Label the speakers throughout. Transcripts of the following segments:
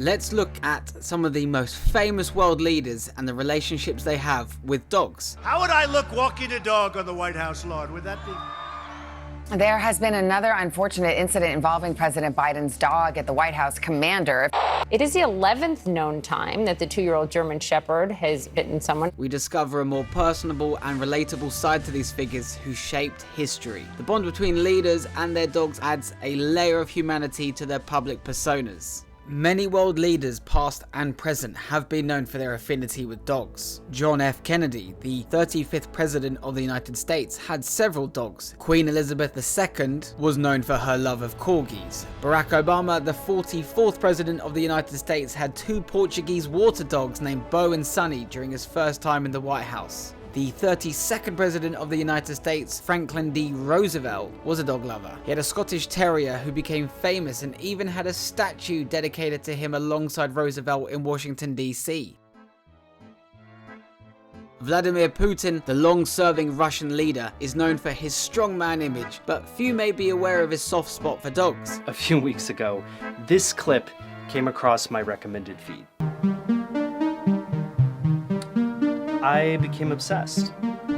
Speaker 1: Let's look at some of the most famous world leaders and the relationships they have with dogs.
Speaker 2: How would I look walking a dog on the White House lawn? Would that be...
Speaker 3: There has been another unfortunate incident involving President Biden's dog at the White House commander.
Speaker 4: It is the 11th known time that the 2-year-old German Shepherd has bitten someone.
Speaker 1: We discover a more personable and relatable side to these figures who shaped history. The bond between leaders and their dogs adds a layer of humanity to their public personas. Many world leaders, past and present, have been known for their affinity with dogs. John F. Kennedy, the 35th President of the United States, had several dogs. Queen Elizabeth II was known for her love of corgis. Barack Obama, the 44th President of the United States, had 2 Portuguese water dogs named Bo and Sunny during his first time in the White House. The 32nd President of the United States, Franklin D. Roosevelt, was a dog lover. He had a Scottish Terrier who became famous and even had a statue dedicated to him alongside Roosevelt in Washington, D.C. Vladimir Putin, the long-serving Russian leader, is known for his strongman image, but few may be aware of his soft spot for dogs.
Speaker 5: A few weeks ago, this clip came across my recommended feed. I became obsessed.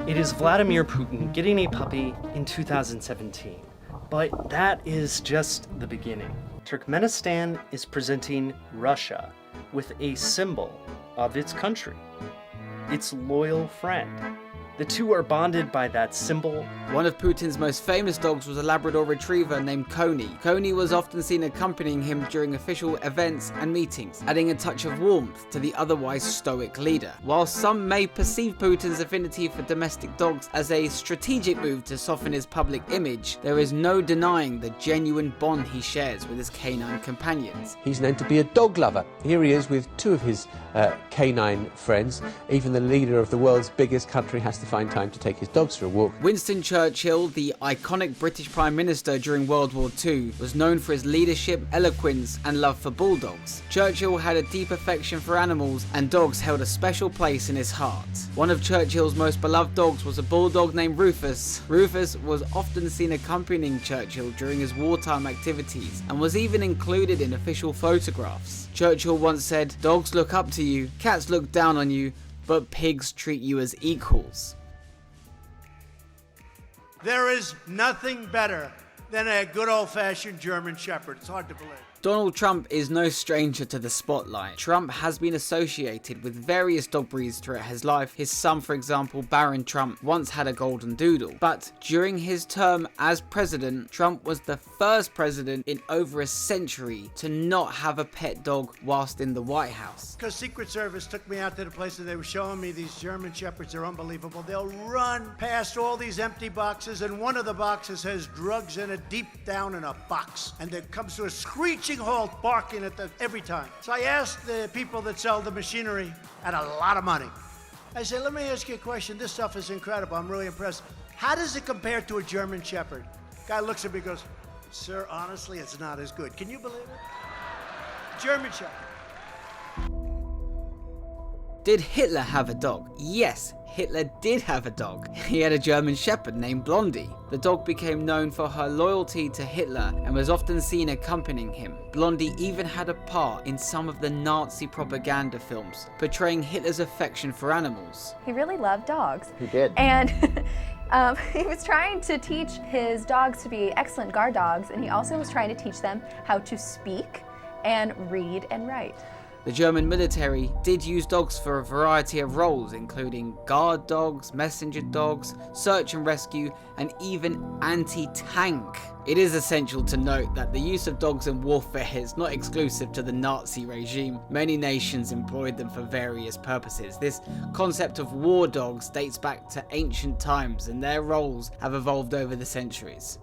Speaker 5: It is Vladimir Putin getting a puppy in 2017. But that is just the beginning. Turkmenistan is presenting Russia with a symbol of its country, its loyal friend. The two are bonded by that symbol.
Speaker 1: One of Putin's most famous dogs was a Labrador Retriever named Coney. Coney was often seen accompanying him during official events and meetings, adding a touch of warmth to the otherwise stoic leader. While some may perceive Putin's affinity for domestic dogs as a strategic move to soften his public image, there is no denying the genuine bond he shares with his canine companions.
Speaker 6: He's known to be a dog lover. Here he is with 2 of his canine friends. Even the leader of the world's biggest country has to find time to take his dogs for a walk.
Speaker 1: Winston Churchill, the iconic British Prime Minister during World War II, was known for his leadership, eloquence and love for bulldogs. Churchill had a deep affection for animals and dogs held a special place in his heart. One of Churchill's most beloved dogs was a bulldog named Rufus. Rufus was often seen accompanying Churchill during his wartime activities and was even included in official photographs. Churchill once said, "Dogs look up to you, cats look down on you, but pigs treat you as equals."
Speaker 2: There is nothing better than a good old-fashioned German Shepherd. It's hard to believe.
Speaker 1: Donald Trump is no stranger to the spotlight. Trump has been associated with various dog breeds throughout his life. His son, for example, Barron Trump, once had a golden doodle. But during his term as president, Trump was the first president in over a century to not have a pet dog whilst in the White House.
Speaker 2: Because Secret Service took me out to the place and they were showing me these German Shepherds. They're unbelievable. They'll run past all these empty boxes, and one of the boxes has drugs in it deep down in a box. And it comes to a screeching halt, barking at them every time. So I asked the people that sell the machinery, at a lot of money, I said, let me ask you a question. This stuff is incredible. I'm really impressed. How does it compare to a German Shepherd? Guy looks at me and goes, sir, honestly, it's not as good. Can you believe it? German Shepherd.
Speaker 1: Did Hitler have a dog? Yes, Hitler did have a dog. He had a German Shepherd named Blondie. The dog became known for her loyalty to Hitler and was often seen accompanying him. Blondie even had a part in some of the Nazi propaganda films, portraying Hitler's affection for animals.
Speaker 7: He really loved dogs.
Speaker 6: He did.
Speaker 7: And he was trying to teach his dogs to be excellent guard dogs, and he also was trying to teach them how to speak and read and write.
Speaker 1: The German military did use dogs for a variety of roles, including guard dogs, messenger dogs, search and rescue, and even anti-tank. It is essential to note that the use of dogs in warfare is not exclusive to the Nazi regime. Many nations employed them for various purposes. This concept of war dogs dates back to ancient times, and their roles have evolved over the centuries.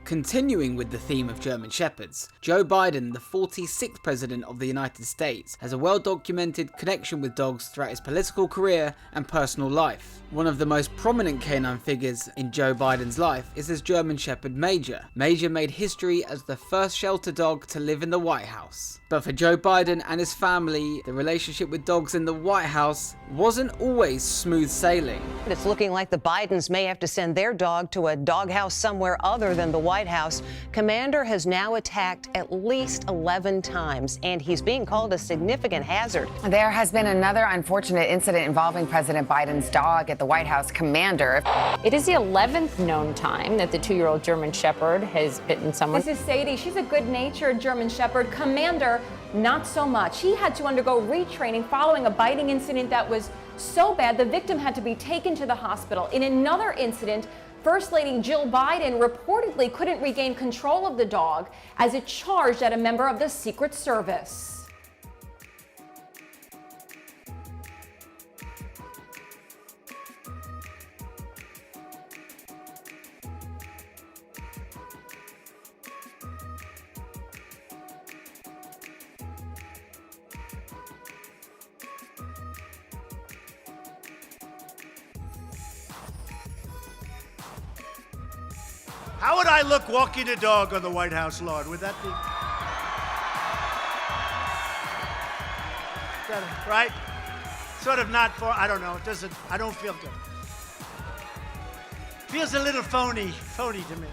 Speaker 1: Continuing with the theme of German Shepherds, Joe Biden, the 46th President of the United States, has a well-documented connection with dogs throughout his political career and personal life. One of the most prominent canine figures in Joe Biden's life is his German Shepherd Major. Major made history as the first shelter dog to live in the White House. But for Joe Biden and his family, the relationship with dogs in the White House wasn't always smooth sailing.
Speaker 8: It's looking like the Bidens may have to send their dog to a doghouse somewhere other than the White White House, Commander has now attacked at least 11 times, and he's being called a significant hazard.
Speaker 3: There has been another unfortunate incident involving President Biden's dog at the White House. Commander.
Speaker 4: It is the 11th known time that the 2-year-old German Shepherd has bitten someone.
Speaker 9: This is Sadie. She's a good-natured German Shepherd. Commander, not so much. He had to undergo retraining following a biting incident that was so bad the victim had to be taken to the hospital. In another incident, First Lady Jill Biden reportedly couldn't regain control of the dog as it charged at a member of the Secret Service.
Speaker 2: How would I look walking a dog on the White House lawn? Would that be... right? Sort of not for, I don't know, it doesn't, I don't feel good. Feels a little phony to me.